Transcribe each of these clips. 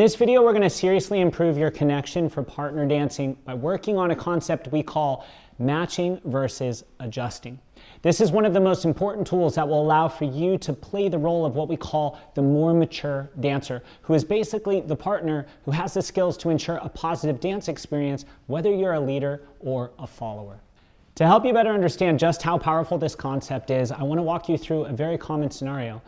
this video, we're going to seriously improve your connection for partner dancing by working on a concept we call matching versus adjusting. This is one of the most important tools that will allow for you to play the role of what we call the more mature dancer, who is basically the partner who has the skills to ensure a positive dance experience, whether you're a leader or a follower. To help you better understand just how powerful this concept is, I want to walk you through a very common scenario,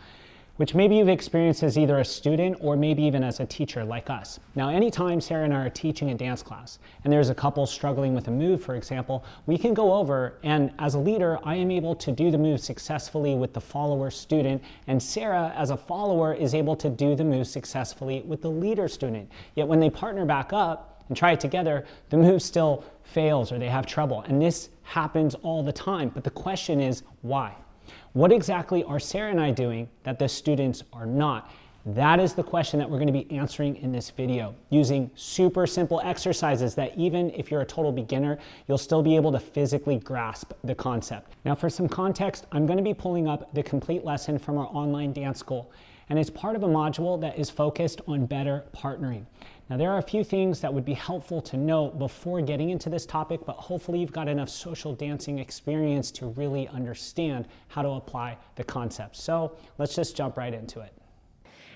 which maybe you've experienced as either a student or maybe even as a teacher like us. Now, anytime Sarah and I are teaching a dance class and there's a couple struggling with a move, for example, we can go over, and as a leader, I am able to do the move successfully with the follower student, and Sarah, as a follower, is able to do the move successfully with the leader student. Yet when they partner back up and try it together, the move still fails or they have trouble. And this happens all the time. But the question is, why? What exactly are Sarah and I doing that the students are not? That is the question that we're going to be answering in this video, using super simple exercises that even if you're a total beginner, you'll still be able to physically grasp the concept. Now, for some context, I'm going to be pulling up the complete lesson from our online dance school, and it's part of a module that is focused on better partnering. Now, there are a few things that would be helpful to know before getting into this topic, but hopefully you've got enough social dancing experience to really understand how to apply the concept. So let's just jump right into it.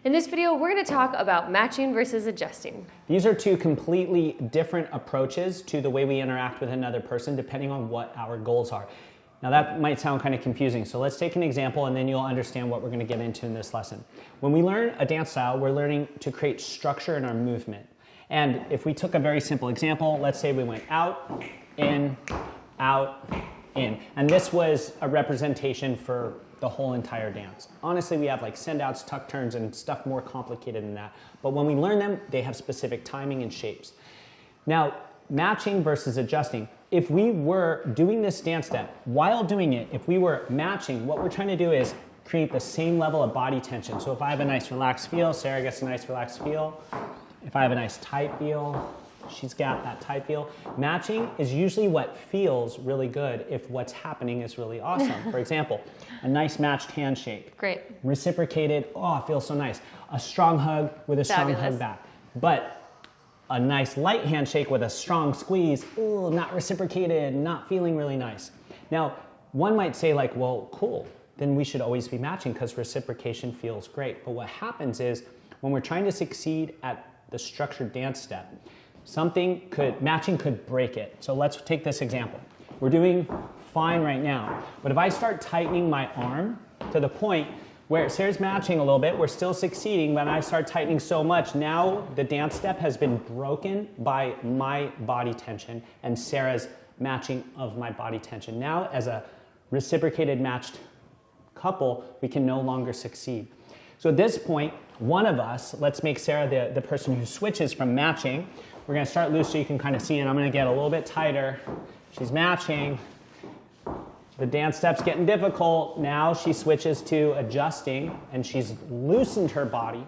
In this video, we're going to talk about matching versus adjusting. These are two completely different approaches to the way we interact with another person, depending on what our goals are. Now that might sound kind of confusing, so let's take an example and then you'll understand what we're going to get into in this lesson. When we learn a dance style, we're learning to create structure in our movement. And if we took a very simple example, let's say we went out, in, in. And this was a representation for the whole entire dance. Honestly, we have like send outs, tuck turns, and stuff more complicated than that. But when we learn them, they have specific timing and shapes. Now, matching versus adjusting. If we were doing this dance step, while doing it, if we were matching, what we're trying to do is create the same level of body tension. So if I have a nice relaxed feel, Sarah gets a nice relaxed feel. If I have a nice tight feel, she's got that tight feel. Matching is usually what feels really good if what's happening is really awesome. For example, a nice matched handshake. Great. Reciprocated, oh, it feels so nice. A strong hug with a strong hug back. But a nice light handshake with a strong squeeze, ooh, not reciprocated, not feeling really nice. Now, one might say like, well, cool, then we should always be matching because reciprocation feels great. But what happens is when we're trying to succeed at the structured dance step, matching could break it. So let's take this example. We're doing fine right now, but if I start tightening my arm to the point where Sarah's matching a little bit, we're still succeeding, but I start tightening so much, now the dance step has been broken by my body tension and Sarah's matching of my body tension. Now, as a reciprocated matched couple, we can no longer succeed. So at this point, one of us, let's make Sarah the person who switches from matching. We're gonna start loose so you can kind of see it. I'm gonna get a little bit tighter. She's matching. The dance step's getting difficult. Now she switches to adjusting and she's loosened her body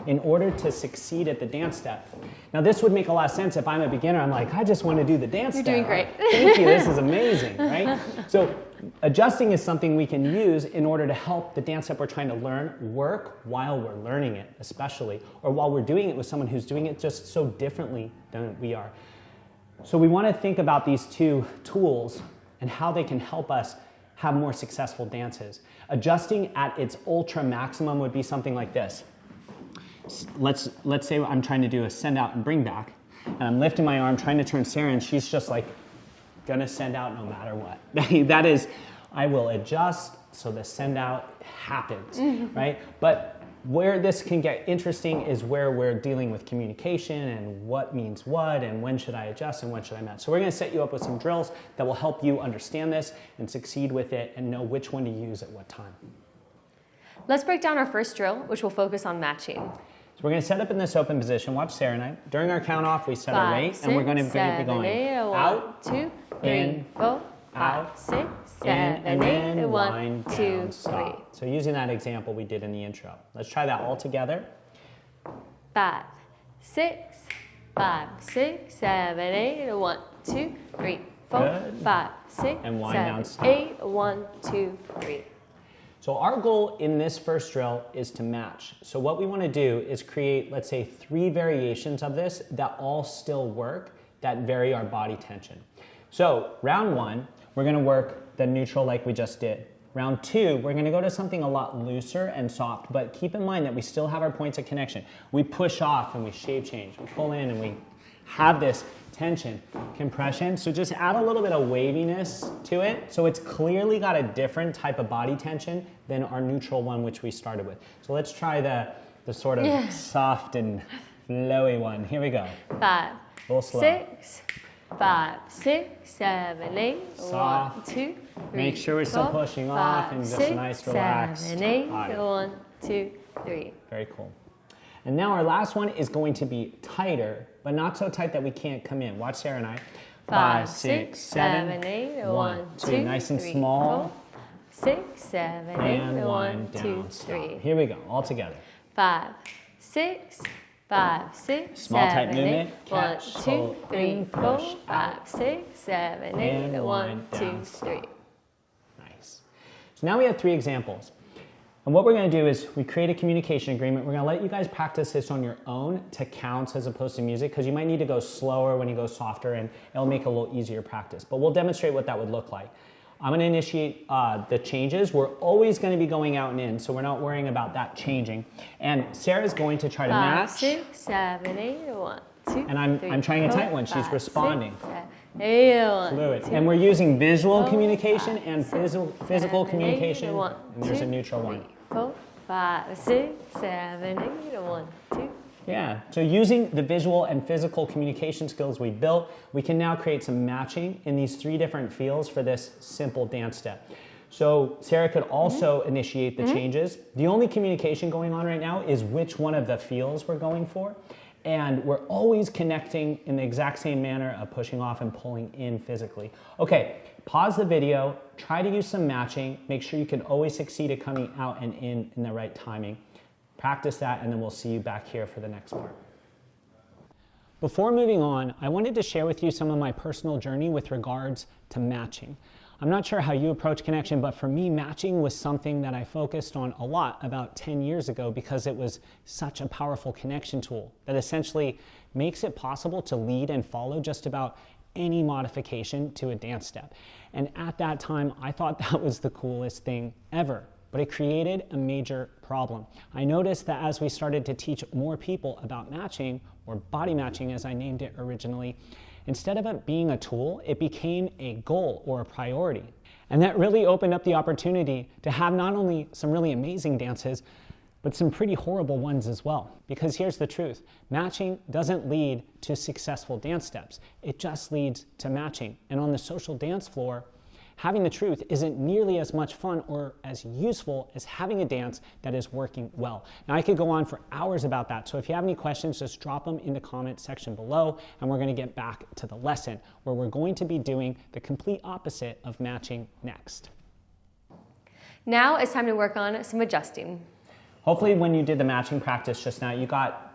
in order to succeed at the dance step. Now this would make a lot of sense if I'm a beginner. I'm like, I just want to do the dance step. You're doing great. Thank you, this is amazing, right? So adjusting is something we can use in order to help the dance step we're trying to learn work while we're learning it, especially, or while we're doing it with someone who's doing it just so differently than we are. So we want to think about these two tools and how they can help us have more successful dances. Adjusting at its ultra maximum would be something like this. Let's say I'm trying to do a send out and bring back, and I'm lifting my arm trying to turn Sarah, and she's just like gonna send out no matter what. That is, I will adjust so the send out happens, right? But where this can get interesting is where we're dealing with communication and what means what and when should I adjust and when should I match. So we're going to set you up with some drills that will help you understand this and succeed with it and know which one to use at what time. Let's break down our first drill, which will focus on matching. So we're going to set up in this open position. Watch Sarah and I. During our count off, we set our rate and we're going to be going out, 2, 3, 4, out, 6, 7, 8, 1, 2, 3. So using that example we did in the intro. Let's try that all together. 5, 6, 5, 6, 7, 8, 1, 2, 3, 4, 5, 6, and wind down, 7, 8, 1, 2, 3. So our goal in this first drill is to match. So what we want to do is create, let's say, 3 variations of this that all still work, that vary our body tension. So round 1, we're going to work the neutral like we just did. Round 2, we're going to go to something a lot looser and soft, but keep in mind that we still have our points of connection. We push off and we shape change. We pull in and we have this tension, compression. So just add a little bit of waviness to it. So it's clearly got a different type of body tension than our neutral one, which we started with. So let's try the sort of soft and flowy one. Here we go. 5, A little slow. 6, 5, 6, 7, 8. Soft. 1, 2, 3. Make sure we're still 4, pushing 5, off and just 6, nice, relaxed 7, 8. body. 1, 2, 3. Very cool. And now our last one is going to be tighter, but not so tight that we can't come in. Watch Sarah and I. 5, 6, 6, 7, 7, 8. 1, 2. Nice and small. 4, 6, 7, 8. And 1, 2, down, stop. 3. Here we go, all together. 5, 6, 5, 6, Small tight 7, movement. 8. 1, Catch, 2, hold, 3, in, 4, push, 5, 6, 7, 8. And 1, 2, down, 3. Nice. So now we have 3 examples. And what we're going to do is we create a communication agreement. We're going to let you guys practice this on your own to counts as opposed to music, because you might need to go slower when you go softer, and it'll make it a little easier practice. But we'll demonstrate what that would look like. I'm going to initiate the changes. We're always going to be going out and in, so we're not worrying about that changing. And Sarah's going to try to 5, match. 6, 7, 8. 1, 2, And I'm 3, trying a 4, tight one. She's 5, responding. 6, 7, 8. 1, Fluid. 2, And we're using visual 4, communication 5, and 6, physical 7, 8. communication. 1, And there's 2, a neutral 3, one. 4, 5, 6, 7, 8. 1, 2. Yeah, so using the visual and physical communication skills we built, we can now create some matching in these 3 different feels for this simple dance step. So Sarah could also initiate the changes. The only communication going on right now is which one of the feels we're going for. And we're always connecting in the exact same manner of pushing off and pulling in physically. Okay, pause the video, try to use some matching. Make sure you can always succeed at coming out and in the right timing. Practice that, and then we'll see you back here for the next part. Before moving on, I wanted to share with you some of my personal journey with regards to matching. I'm not sure how you approach connection, but for me, matching was something that I focused on a lot about 10 years ago because it was such a powerful connection tool that essentially makes it possible to lead and follow just about any modification to a dance step. And at that time, I thought that was the coolest thing ever. But it created a major problem. I noticed that as we started to teach more people about matching, or body matching as I named it originally, instead of it being a tool, it became a goal or a priority. And that really opened up the opportunity to have not only some really amazing dances, but some pretty horrible ones as well. Because here's the truth, matching doesn't lead to successful dance steps. It just leads to matching. And on the social dance floor, having the truth isn't nearly as much fun or as useful as having a dance that is working well. Now I could go on for hours about that, so if you have any questions, just drop them in the comment section below, and we're going to get back to the lesson, where we're going to be doing the complete opposite of matching next. Now it's time to work on some adjusting. Hopefully when you did the matching practice just now, you got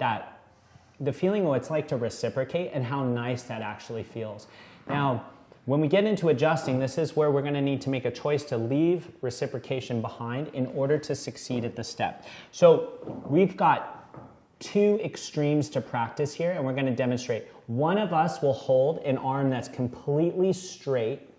the feeling of what it's like to reciprocate and how nice that actually feels. Now, when we get into adjusting, this is where we're going to need to make a choice to leave reciprocation behind in order to succeed at the step. So we've got 2 extremes to practice here, and we're going to demonstrate. One of us will hold an arm that's completely straight,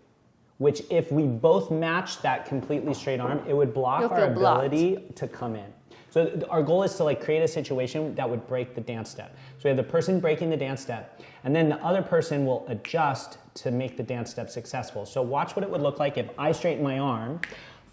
which if we both match that completely straight arm, it would block our ability to come in. So our goal is to create a situation that would break the dance step. So we have the person breaking the dance step, and then the other person will adjust to make the dance step successful. So watch what it would look like if I straighten my arm.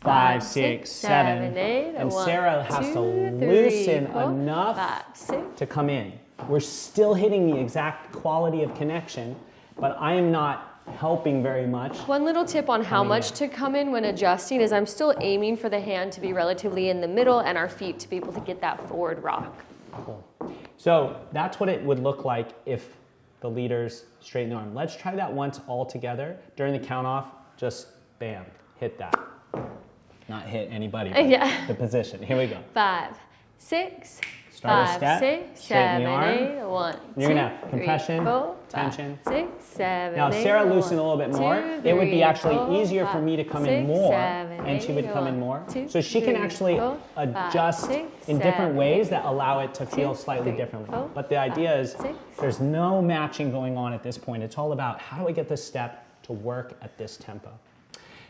5, 6, 7, 8, and 1, Sarah has 2, to 3, loosen 4, enough 5, 6. to come in. We're still hitting the exact quality of connection, but I am not helping very much. One little tip on how much to come in when adjusting is I'm still aiming for the hand to be relatively in the middle and our feet to be able to get that forward rock. Cool. So that's what it would look like if the leaders straighten the arm. Let's try that once all together. During the count off, just bam, hit that. Not hit anybody, but Yeah. the position. Here we go. 5, 6, Start a 5, step, 6, straighten 7, the arm. 8. 1, You're 2, gonna have 3, compression, 4, 5, tension. 6, 7, Now, 8. Sarah loosened a 1, little bit more. 2, It would be 3, actually 4, easier for 5, me to come 6, in more, 7, and she would 8. come in 1, more. 2, So she can 3, actually 4, 5, adjust 6, in different 7, ways 8. that allow it to 1, feel 2, slightly 3, differently. 4, But the 5, idea is 6, there's no matching going on at this point. It's all about how do I get this step to work at this tempo.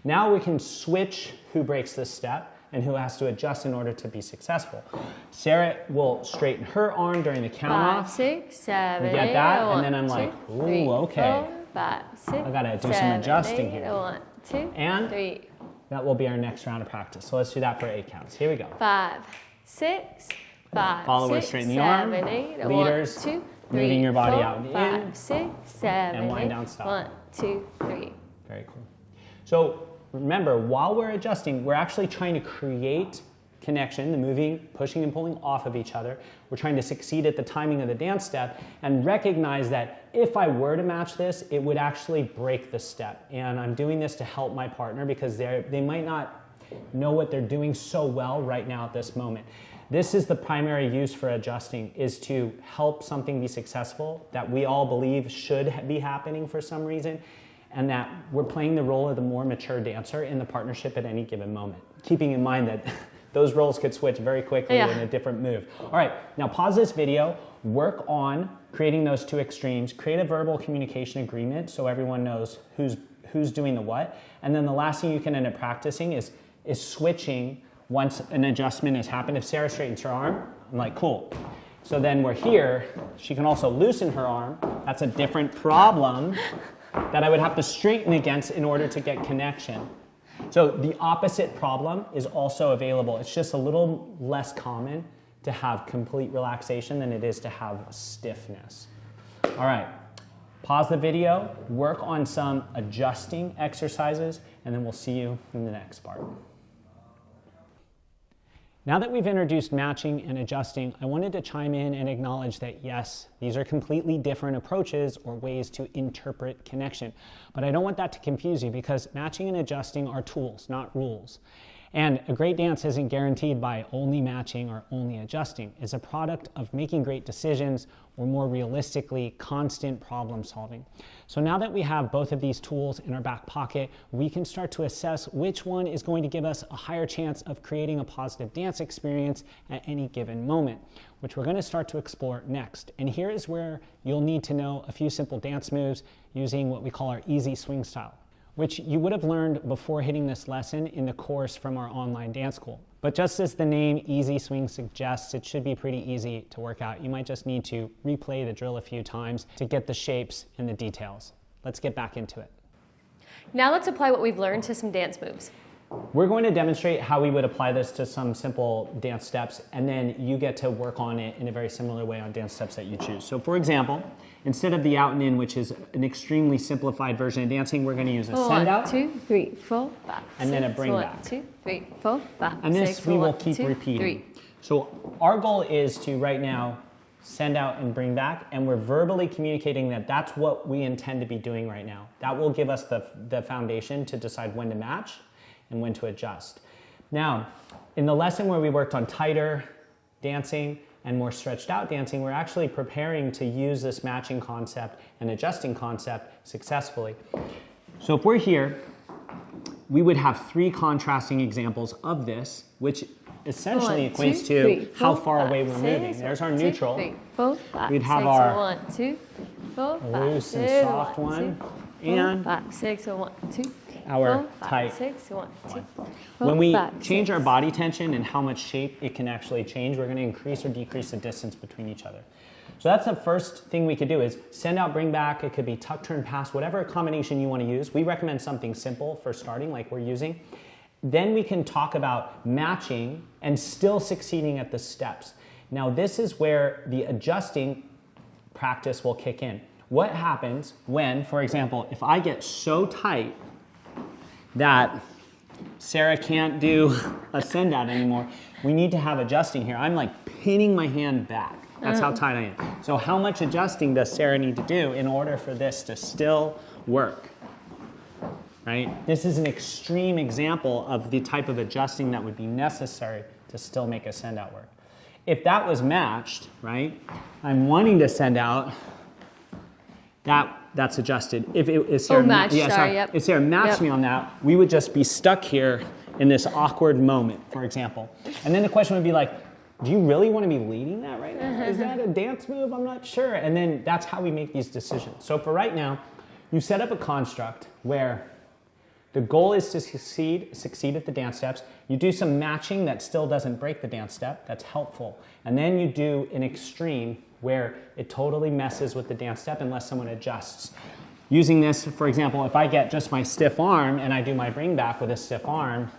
Now we can switch who breaks this step and who has to adjust in order to be successful. Sarah will straighten her arm during the count 5, off. 6, 7, You get 8. that? 1, And then I'm 2, like, ooh, 3, okay. 4, 5, 6, I gotta do some 7, adjusting 8. here. 1, 2, And 3. that will be our next round of practice. So let's do that for 8 counts. Here we go. 5, 6, 5, Followers 6, straighten the arm. 7, 8. Leaders, 1, 2, 3, moving your body 4, out and 5, in. 6, 7, And wind 8. down, stop. 1, 2, 3. Very cool. So remember, while we're adjusting, we're actually trying to create connection, the moving, pushing and pulling off of each other. We're trying to succeed at the timing of the dance step and recognize that if I were to match this, it would actually break the step. And I'm doing this to help my partner because they might not know what they're doing so well right now at this moment. This is the primary use for adjusting, is to help something be successful that we all believe should be happening for some reason, and that we're playing the role of the more mature dancer in the partnership at any given moment, keeping in mind that those roles could switch very quickly in a different move. All right, now pause this video, work on creating those two extremes, create a verbal communication agreement so everyone knows who's doing the what, and then the last thing you can end up practicing is switching once an adjustment has happened. If Sarah straightens her arm, I'm like, cool. So then we're here, she can also loosen her arm. That's a different problem that I would have to straighten against in order to get connection. So the opposite problem is also available. It's just a little less common to have complete relaxation than it is to have stiffness. All right, pause the video, work on some adjusting exercises, and then we'll see you in the next part. Now that we've introduced matching and adjusting, I wanted to chime in and acknowledge that yes, these are completely different approaches or ways to interpret connection. But I don't want that to confuse you because matching and adjusting are tools, not rules. And a great dance isn't guaranteed by only matching or only adjusting. It's a product of making great decisions, or more realistically, constant problem solving. So now that we have both of these tools in our back pocket, we can start to assess which one is going to give us a higher chance of creating a positive dance experience at any given moment, which we're going to start to explore next. And here is where you'll need to know a few simple dance moves using what we call our easy swing style, which you would have learned before hitting this lesson in the course from our online dance school. But just as the name Easy Swing suggests, it should be pretty easy to work out. You might just need to replay the drill a few times to get the shapes and the details. Let's get back into it. Now let's apply what we've learned to some dance moves. We're going to demonstrate how we would apply this to some simple dance steps, and then you get to work on it in a very similar way on dance steps that you choose. So for example, instead of the out and in, which is an extremely simplified version of dancing, we're going to use a send out. 1, 2, 3, 4, 5, and then a bring 1, back. 2, 3, 4, 5, And this 6, we will 1, keep 2, repeating. 3. So our goal is to right now send out and bring back, and we're verbally communicating that that's what we intend to be doing right now. That will give us the foundation to decide when to match and when to adjust. Now, in the lesson where we worked on tighter dancing and more stretched out dancing, we're actually preparing to use this matching concept and adjusting concept successfully. So if we're here, we would have 3 contrasting examples of this, which essentially 1, equates 2, to 3, 4, how far 5, away we're 6, moving. There's our neutral. 2, 3, 4, 5, We'd have 6, our 1, 2, 4, 5, loose and 6, soft 1, one, 2, and 4, 5, 6, 1, 2, our 4, 5, tight 6, 1, 2, 4, When we 5, change 6. our body tension and how much shape it can actually change, we're going to increase or decrease the distance between each other. So that's the first thing we could do is send out, bring back. It could be tuck, turn, pass, whatever combination you want to use. We recommend something simple for starting like we're using. Then we can talk about matching and still succeeding at the steps. Now this is where the adjusting practice will kick in. What happens when, for example, if I get so tight that Sarah can't do a send out anymore, we need to have adjusting here. I'm like pinning my hand back. That's how tight I am. So how much adjusting does Sarah need to do in order for this to still work? Right? This is an extreme example of the type of adjusting that would be necessary to still make a send out work. if that was matched, right, I'm wanting to send out, that's adjusted. If it is Sarah, matched, sorry, yep. If Sarah matched me on that, we would just be stuck here in this awkward moment, for example. And then the question would be like, do you really want to be leading that right now? Is that a dance move? I'm not sure. And then that's how we make these decisions. So for right now, you set up a construct where the goal is to succeed at the dance steps. You do some matching that still doesn't break the dance step. That's helpful. And then you do an extreme where it totally messes with the dance step unless someone adjusts. Using this, for example, if I get just my stiff arm and I do my bring back with a stiff arm,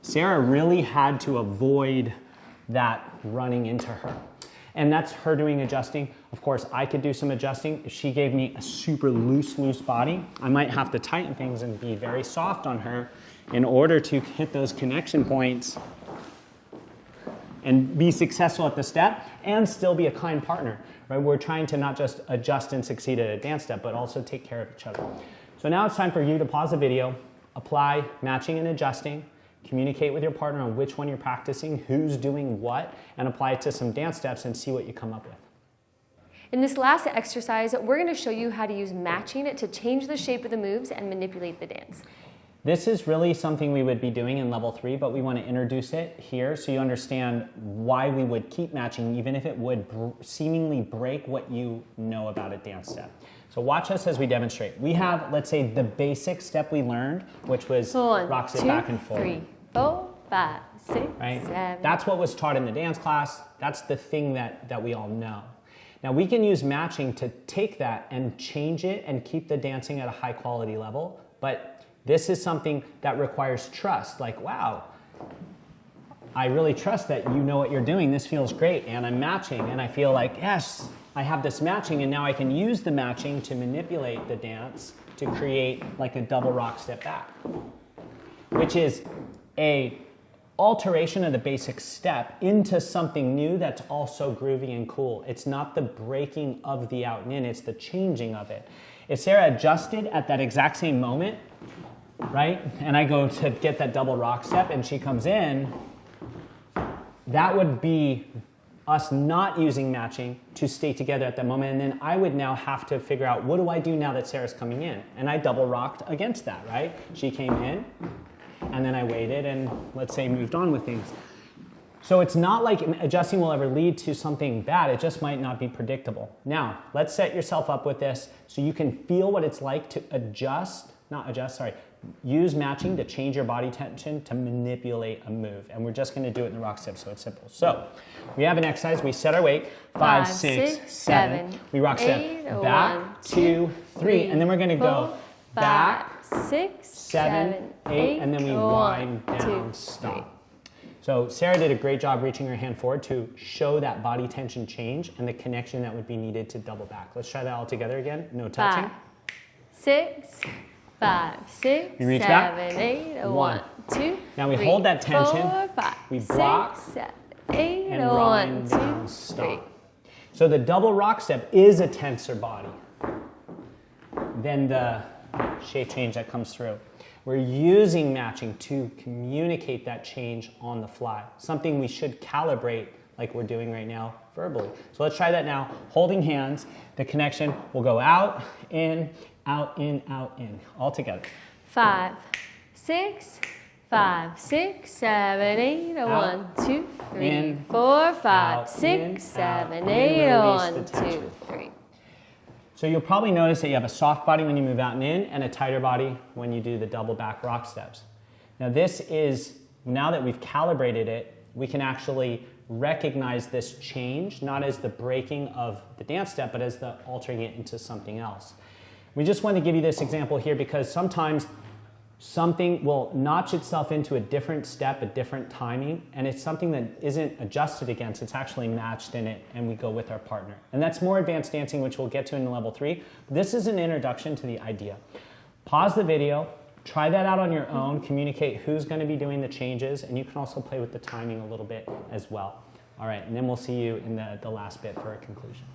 Sarah really had to avoid that running into her. And that's her doing adjusting. Of course, I could do some adjusting. If she gave me a super loose body, I might have to tighten things and be very soft on her in order to hit those connection points and be successful at the step and still be a kind partner, right? We're trying to not just adjust and succeed at a dance step, but also take care of each other. So now it's time for you to pause the video, apply matching and adjusting, communicate with your partner on which one you're practicing, who's doing what, and apply it to some dance steps and see what you come up with. In this last exercise, we're going to show you how to use matching to change the shape of the moves and manipulate the dance. This is really something we would be doing in level 3, but we want to introduce it here so you understand why we would keep matching even if it would seemingly break what you know about a dance step. So watch us as we demonstrate. We have, let's say, the basic step we learned, which was rock step back and forth. 3, 4, 5, 6, right? 7. That's what was taught in the dance class. That's the thing that we all know. Now we can use matching to take that and change it and keep the dancing at a high quality level, but this is something that requires trust. Like, wow, I really trust that you know what you're doing. This feels great, and I'm matching, and I feel like, yes, I have this matching, and now I can use the matching to manipulate the dance to create like a double rock step back, which is a alteration of the basic step into something new that's also groovy and cool. It's not the breaking of the out and in, it's the changing of it. If Sarah adjusted at that exact same moment, right, and I go to get that double rock step and she comes in, that would be us not using matching to stay together at that moment, and then I would now have to figure out, what do I do now that Sarah's coming in? And I double rocked against that, right? She came in, and then I waited and, let's say, moved on with things. So it's not like adjusting will ever lead to something bad, it just might not be predictable. Now, let's set yourself up with this so you can feel what it's like to use matching to change your body tension to manipulate a move. And we're just gonna do it in the rock step, so it's simple. So, we have an exercise, we set our weight, 5, 6, 7. We rock step back, 2, 3, and then we're gonna go back, 6, 7, 8, and then we wind down, stop. So Sarah did a great job reaching her hand forward to show that body tension change and the connection that would be needed to double back. Let's try that all together again, no touching. 5, 6, 5, 6, we reach 7, back. 8, 1, 2, Now we 3, hold that tension, 4, 5, we block, 6, 7, 8, and 1, wind 2, down, 3. stop. So the double rock step is a tenser body than the shape change that comes through. We're using matching to communicate that change on the fly, something we should calibrate like we're doing right now verbally. So let's try that now. Holding hands, the connection will go out, in, out, in, out, in, all together. 5, 6, 5, 6, 7, 8, Out, 1, 2, 3, in, 4, 5, out, 6, in, 7, out, 8, in, 1, release the 2, tension. 3. So you'll probably notice that you have a soft body when you move out and in, and a tighter body when you do the double back rock steps. Now this is, now that we've calibrated it, we can actually recognize this change, not as the breaking of the dance step, but as the altering it into something else. We just want to give you this example here because sometimes something will notch itself into a different step, a different timing, and it's something that isn't adjusted against, it's actually matched in it, and we go with our partner. And that's more advanced dancing, which we'll get to in level 3. This is an introduction to the idea. Pause the video, try that out on your own, communicate who's going to be doing the changes, and you can also play with the timing a little bit as well. All right, and then we'll see you in the last bit for a conclusion.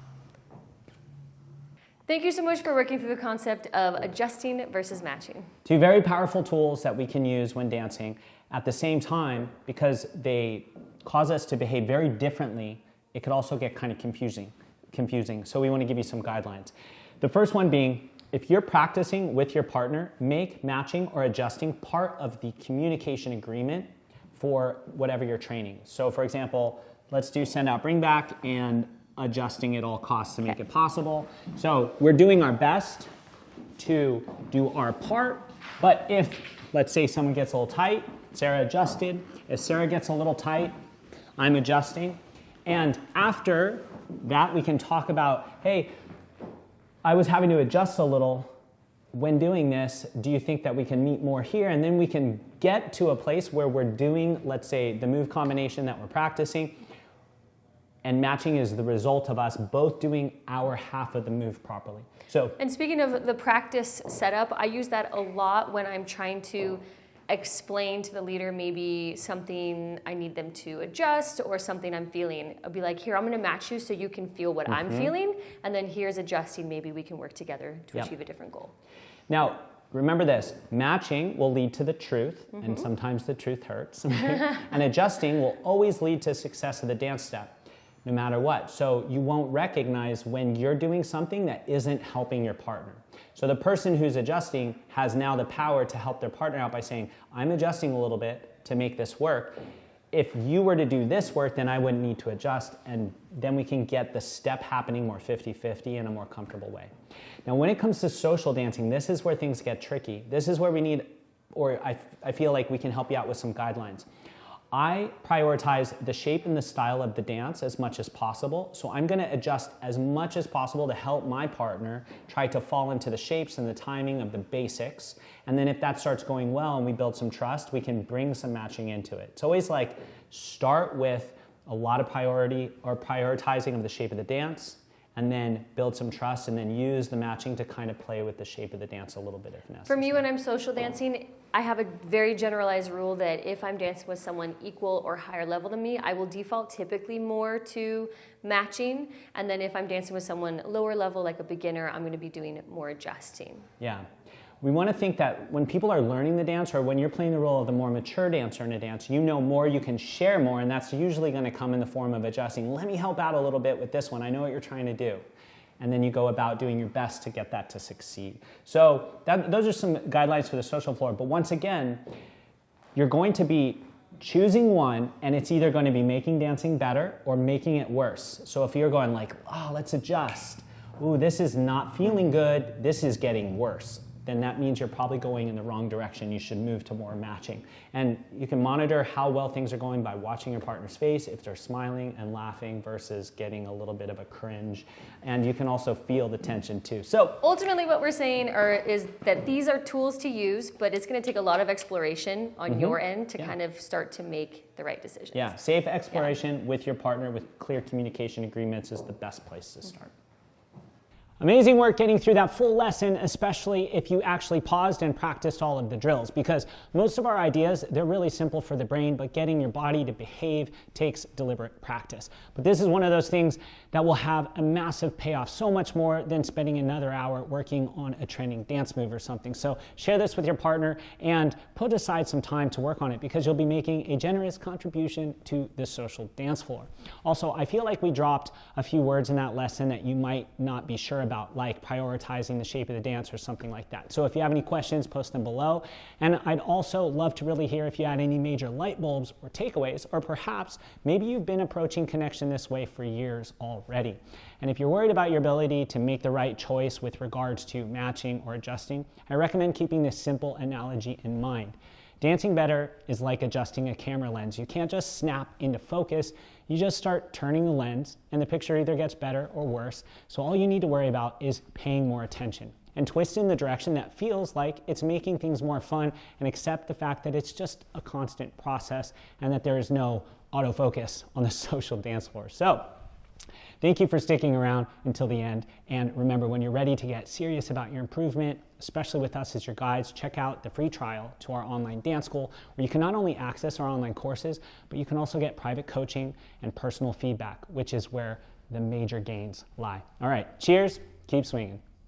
Thank you so much for working through the concept of adjusting versus matching. 2 very powerful tools that we can use when dancing at the same time because they cause us to behave very differently it could also get kind of confusing. So we want to give you some guidelines. The first one being, if you're practicing with your partner, make matching or adjusting part of the communication agreement for whatever you're training. So for example, let's do send out, bring back, and adjusting at all costs to make it possible. So we're doing our best to do our part, but if, let's say someone gets a little tight, Sarah adjusted. If Sarah gets a little tight, I'm adjusting. And after that, we can talk about, hey, I was having to adjust a little when doing this. Do you think that we can meet more here? And then we can get to a place where we're doing, let's say, the move combination that we're practicing, and matching is the result of us both doing our half of the move properly. So, and speaking of the practice setup, I use that a lot when I'm trying to explain to the leader maybe something I need them to adjust or something I'm feeling. I'll be like, here, I'm going to match you so you can feel what I'm feeling, and then here's adjusting. Maybe we can work together to achieve a different goal. Now, remember this, matching will lead to the truth, and sometimes the truth hurts, right? And adjusting will always lead to success of the dance step, no matter what. So you won't recognize when you're doing something that isn't helping your partner. So the person who's adjusting has now the power to help their partner out by saying, I'm adjusting a little bit to make this work. If you were to do this work, then I wouldn't need to adjust, and then we can get the step happening more 50-50 in a more comfortable way. Now, when it comes to social dancing, this is where things get tricky. This is where we need, or I feel like we can help you out with some guidelines. I prioritize the shape and the style of the dance as much as possible, so I'm going to adjust as much as possible to help my partner try to fall into the shapes and the timing of the basics, and then if that starts going well and we build some trust, we can bring some matching into it. It's always like start with a lot of priority or prioritizing of the shape of the dance, and then build some trust, and then use the matching to kind of play with the shape of the dance a little bit if necessary. For me, when I'm social dancing, I have a very generalized rule that if I'm dancing with someone equal or higher level than me, I will default typically more to matching. And then if I'm dancing with someone lower level, like a beginner, I'm going to be doing more adjusting. Yeah. We want to think that when people are learning the dance, or when you're playing the role of the more mature dancer in a dance, you know more, you can share more, and that's usually going to come in the form of adjusting. Let me help out a little bit with this one. I know what you're trying to do. And then you go about doing your best to get that to succeed. So those are some guidelines for the social floor. But once again, you're going to be choosing one, and it's either going to be making dancing better or making it worse. So if you're going like, oh, let's adjust. Ooh, this is not feeling good. This is getting worse. Then that means you're probably going in the wrong direction. You should move to more matching. And you can monitor how well things are going by watching your partner's face, if they're smiling and laughing versus getting a little bit of a cringe. And you can also feel the tension too. So ultimately what we're saying is that these are tools to use, but it's going to take a lot of exploration on your end to kind of start to make the right decisions. Yeah, safe exploration with your partner with clear communication agreements is the best place to start. Amazing work getting through that full lesson, especially if you actually paused and practiced all of the drills, because most of our ideas, they're really simple for the brain, but getting your body to behave takes deliberate practice. But this is one of those things that will have a massive payoff, so much more than spending another hour working on a trending dance move or something. So share this with your partner and put aside some time to work on it, because you'll be making a generous contribution to the social dance floor. Also, I feel like we dropped a few words in that lesson that you might not be sure about, like prioritizing the shape of the dance or something like that. So if you have any questions, post them below. And I'd also love to really hear if you had any major light bulbs or takeaways, or perhaps maybe you've been approaching connection this way for years already. And if you're worried about your ability to make the right choice with regards to matching or adjusting, I recommend keeping this simple analogy in mind. Dancing better is like adjusting a camera lens. You can't just snap into focus. You just start turning the lens, and the picture either gets better or worse. So all you need to worry about is paying more attention and twist in the direction that feels like it's making things more fun, and accept the fact that it's just a constant process and that there is no autofocus on the social dance floor. So thank you for sticking around until the end. And remember, when you're ready to get serious about your improvement, especially with us as your guides, check out the free trial to our online dance school, where you can not only access our online courses, but you can also get private coaching and personal feedback, which is where the major gains lie. All right, cheers, keep swinging.